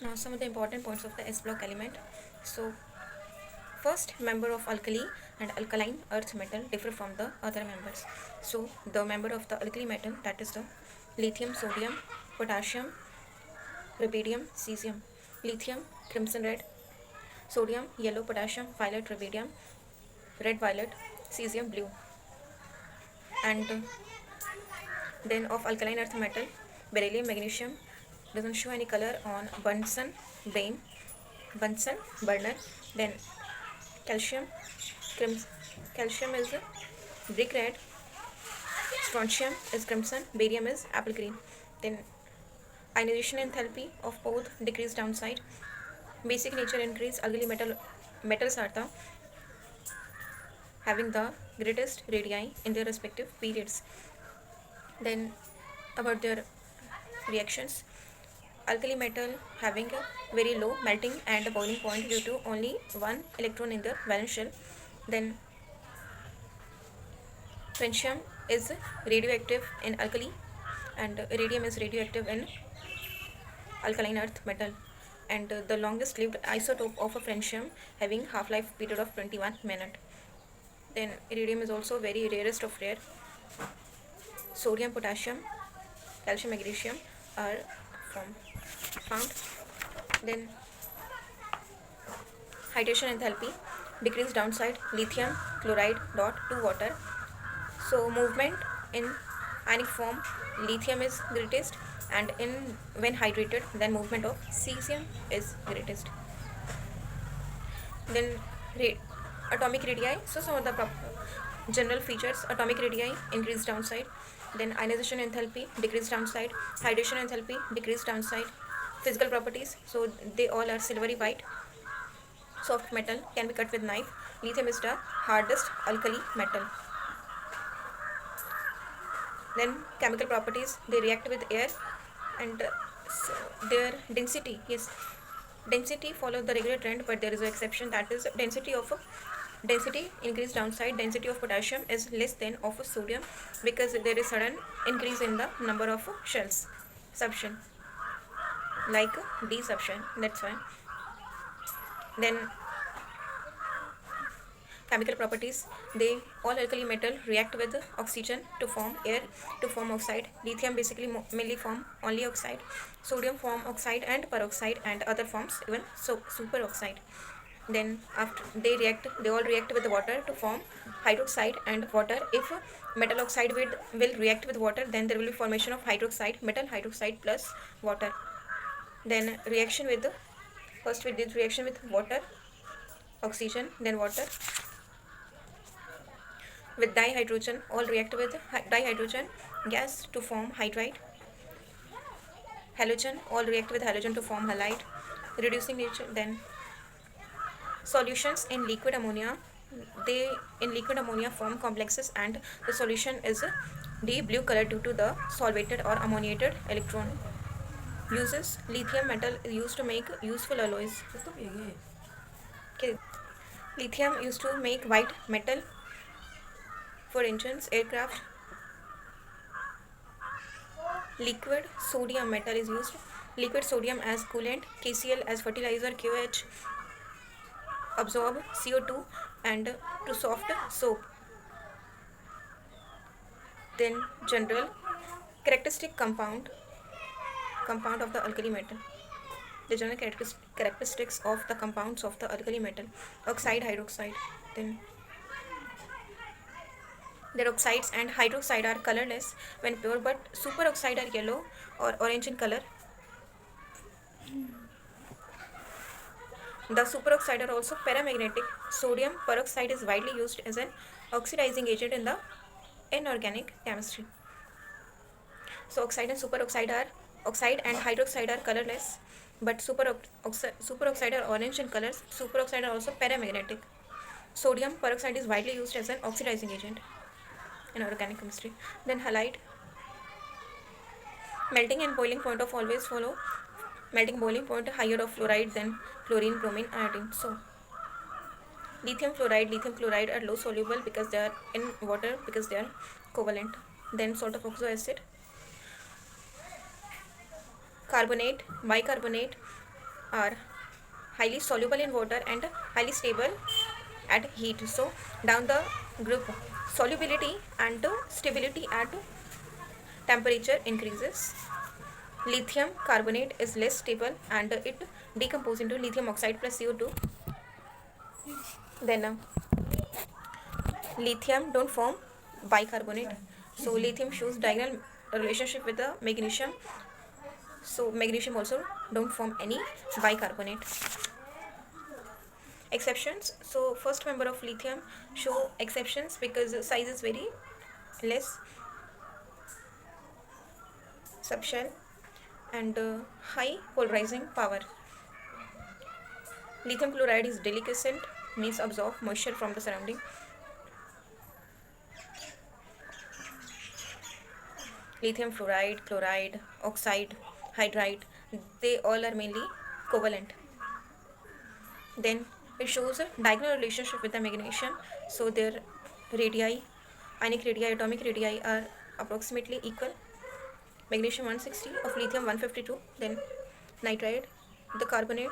Now some of the important points of the S block element. So first, member of alkali and alkaline earth metal differ from the other members. So the member of the alkali metal, that is the lithium, sodium, potassium, rubidium, cesium. Lithium, crimson red; sodium, yellow; potassium, violet; rubidium, red violet; cesium, blue. And then of alkaline earth metal, beryllium, magnesium doesn't show any color on Bunsen burner. Then calcium, crimson. Calcium is brick red, strontium is crimson, barium is apple green. Then ionization enthalpy of both decrease downside. Basic nature increase. Alkali metals are the having the greatest radii in their respective periods. Then about their reactions, alkali metal having a very low melting and boiling point due to only one electron in the valence shell. Then francium is radioactive in alkali and radium is radioactive in alkaline earth metal. And the longest lived isotope of a francium having half-life period of 21 minutes. Then iridium is also very rarest of rare. Sodium, potassium, calcium, magnesium are from found. Then hydration enthalpy decrease downside. Lithium chloride dot to water. So movement in ionic form, lithium is greatest, and in when hydrated, then movement of cesium is greatest. Then atomic radii. So some of the general features: atomic radii increase downside. Then ionization enthalpy decrease downside. Hydration enthalpy decrease downside. Physical properties, so they all are silvery white, soft metal, can be cut with knife. Lithium is the hardest alkali metal. Then chemical properties, they react with air, and so their density, yes, density follows the regular trend, but there is an exception, that is density increase downside. Density of potassium is less than of sodium because there is sudden increase in the number of shells subtion, like D subtion, that's why. Then chemical properties, they all alkali metal react with oxygen to form air, to form oxide. Lithium basically mainly form only oxide. Sodium form oxide and peroxide, and other forms even so superoxide. Then after they all react with water to form hydroxide and water. If metal oxide will react with water, then there will be formation of hydroxide, metal hydroxide plus water. Then reaction with first we did reaction with water, oxygen, then water with dihydrogen, all react with dihydrogen gas to form hydride. Halogen, all react with halogen to form halide. Reducing nature. Then solutions in liquid ammonia, they in liquid ammonia form complexes, and the solution is the blue color due to the solvated or ammoniated electron. Uses: lithium metal is used to make useful alloys. Okay. Lithium used to make white metal for engines, aircraft. Liquid sodium metal is used. Liquid sodium as coolant, KCl as fertilizer, QH absorb CO2 and to soft soap. Then general characteristic compound of the alkali metal. The general characteristics of the compounds of the alkali metal: oxide, hydroxide. Then their oxides and hydroxide are colorless when pure, but superoxide are yellow or orange in color. The superoxide are also paramagnetic. Sodium peroxide is widely used as an oxidizing agent in the inorganic chemistry. So oxide and hydroxide are colorless, but superoxide are orange in colors. Superoxide are also paramagnetic. Sodium peroxide is widely used as an oxidizing agent in organic chemistry. Then halide. Melting and boiling point of always follow. Melting boiling point higher of fluoride than chlorine, bromine, iodine. So lithium fluoride, lithium chloride are low soluble because they are in water, because they are covalent. Then salt of oxo acid, carbonate, bicarbonate, are highly soluble in water and highly stable at heat. So down the group, solubility and stability at temperature increases. Lithium carbonate is less stable and it decomposes into lithium oxide plus CO2. Then lithium don't form bicarbonate. So lithium shows diagonal relationship with the magnesium. So magnesium also don't form any bicarbonate. Exceptions. So first member of lithium show exceptions because the size is very less subshell and high polarizing power. Lithium chloride is delicescent, means absorb moisture from the surrounding. Lithium fluoride, chloride, oxide, hydride, they all are mainly covalent. Then it shows a diagonal relationship with the magnesium. So their radii, ionic radii, atomic radii are approximately equal. Magnesium 160 of lithium 152. Then nitride, the carbonate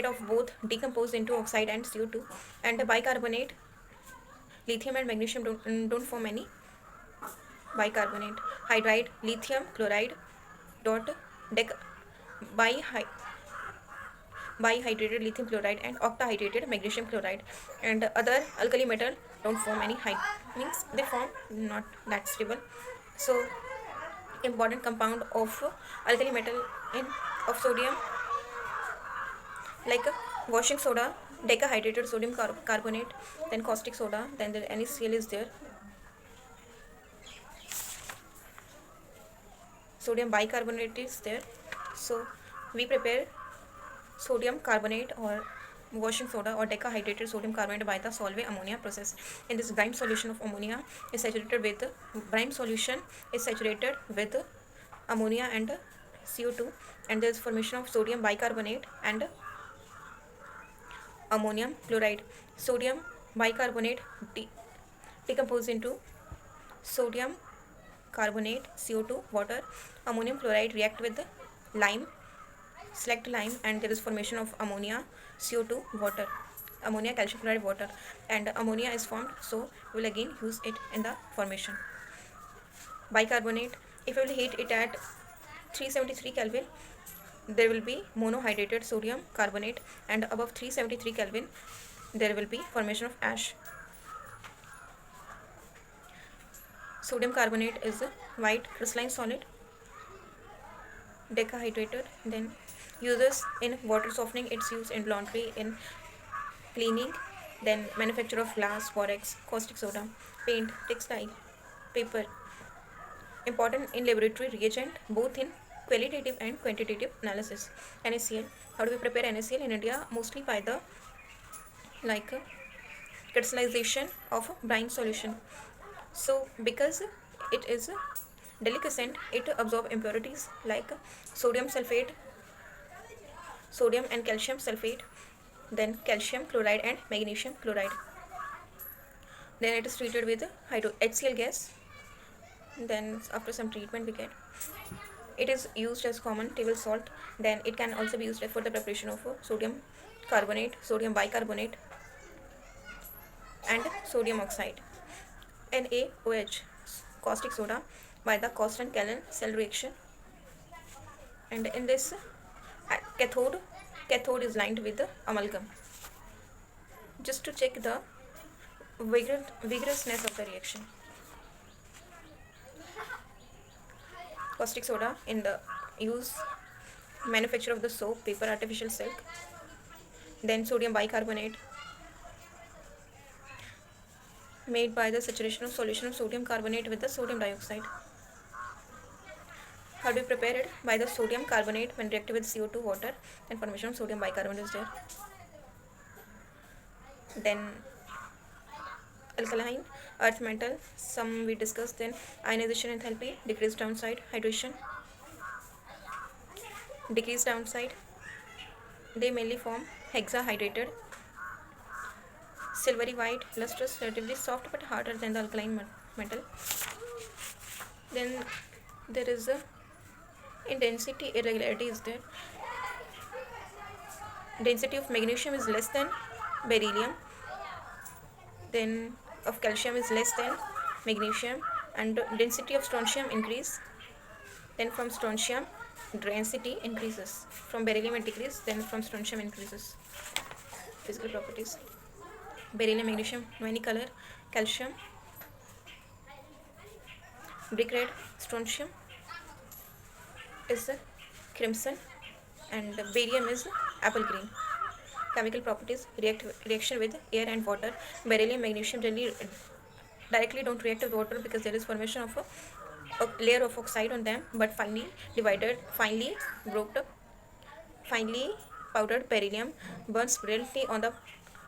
of both decompose into oxide and CO2. And the bicarbonate, lithium and magnesium don't form any bicarbonate. Hydride, lithium chloride dot dec bi bihydrated lithium chloride and octahydrated magnesium chloride. And other alkali metal don't form any means they form not that stable. So important compound of alkali metal in of sodium, like washing soda, decahydrated sodium carbonate, then caustic soda, then the NaCl is there, sodium bicarbonate is there. So we prepare sodium carbonate or washing soda or decahydrated sodium carbonate by the solve ammonia process. In this brine solution of ammonia is saturated with ammonia and CO2, and there is formation of sodium bicarbonate and ammonium chloride. Sodium bicarbonate decomposes into sodium carbonate, CO2, water. Ammonium chloride react with lime, select lime, and there is formation of ammonia, CO2, water, ammonia, calcium chloride, water, and ammonia is formed. So we will again use it in the formation. Bicarbonate, if we will heat it at 373 Kelvin, there will be monohydrated sodium carbonate, and above 373 Kelvin there will be formation of ash. Sodium carbonate is a white crystalline solid, decahydrated, then uses in water softening, its use in laundry, in cleaning, then manufacture of glass, borax, caustic soda, paint, textile, paper. Important in laboratory reagent, both in qualitative and quantitative analysis. NaCl. How do we prepare NaCl in India? Mostly by the crystallization of brine solution. So because it is delicescent, it absorbs impurities like sodium sulfate, sodium and calcium sulfate, then calcium chloride and magnesium chloride. Then it is treated with HCl gas. Then after some treatment we get, it is used as common table salt. Then it can also be used for the preparation of sodium carbonate, sodium bicarbonate, and sodium oxide. NaOH, caustic soda, by the Kosten-Kallen cell reaction. And in this cathode is lined with the amalgam, just to check the vigorousness of the reaction. Caustic soda in the use manufacture of the soap, paper, artificial silk. Then sodium bicarbonate, made by the saturation of solution of sodium carbonate with the sodium dioxide. How do we prepare it? By the sodium carbonate when reacted with CO2, water, and formation of sodium bicarbonate is there. Then alkaline earth metal, some we discussed. Then ionization enthalpy, decreased downside, hydration, decreased downside. They mainly form hexahydrated, silvery white, lustrous, relatively soft but harder than the alkaline metal. Then there is a in density irregularity is there. density of magnesium is less than beryllium, then of calcium is less than magnesium, and density of strontium increase. Then from strontium density increases, from beryllium it decreases, then from strontium increases. Physical properties: beryllium, magnesium, no any color. Calcium, brick red. Strontium is crimson, and barium is apple green. Chemical properties: reaction with air and water. Beryllium, magnesium generally directly don't react with water because there is formation of a layer of oxide on them, but broke up, finely powdered beryllium burns brilliantly on the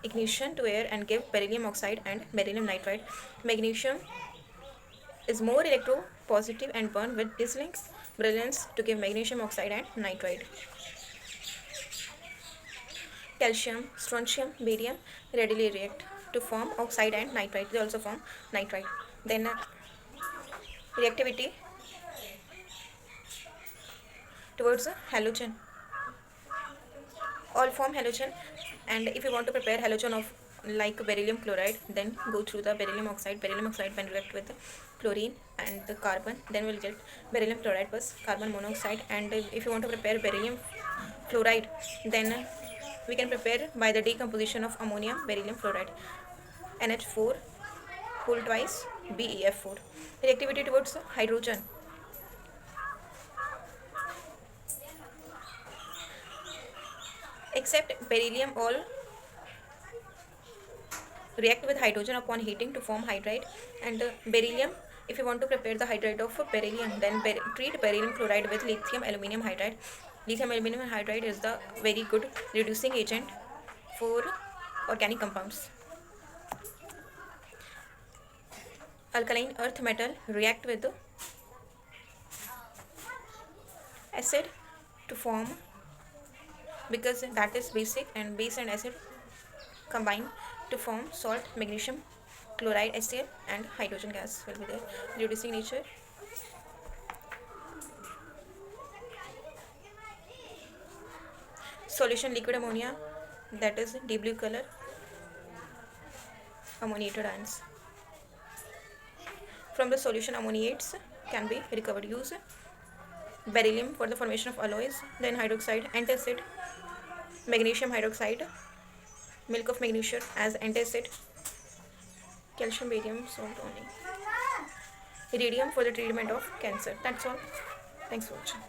ignition to air and give beryllium oxide and beryllium nitride. Magnesium is more electropositive and burn with dazzling brilliance to give magnesium oxide and nitride. Calcium, strontium, barium readily react to form oxide and nitride. They also form nitride. Then reactivity towards a halogen. All form halogen, and if you want to prepare halogen of like beryllium chloride, then go through the beryllium oxide. Beryllium oxide when react with chlorine and the carbon, then we'll get beryllium chloride plus carbon monoxide. And if you want to prepare beryllium fluoride, then we can prepare by the decomposition of ammonium beryllium fluoride, NH4 whole twice BeF4. Reactivity towards hydrogen. Except beryllium, all react with hydrogen upon heating to form hydride. And beryllium, if you want to prepare the hydride of beryllium, then treat beryllium chloride with lithium aluminum hydride. Lithium aluminum hydride is the very good reducing agent for organic compounds. Alkaline earth metal react with the acid to form, because that is basic, and base and acid combine to form salt, magnesium chloride, HCl, and hydrogen gas will be there. Reducing nature. Solution: liquid ammonia, that is deep blue color, ammoniated ions. From the solution, ammoniates can be recovered. Use beryllium for the formation of alloys, then hydroxide, antacid, magnesium hydroxide, milk of magnesium as antacid, calcium, barium, salt only. Iridium for the treatment of cancer. That's all. Thanks for watching.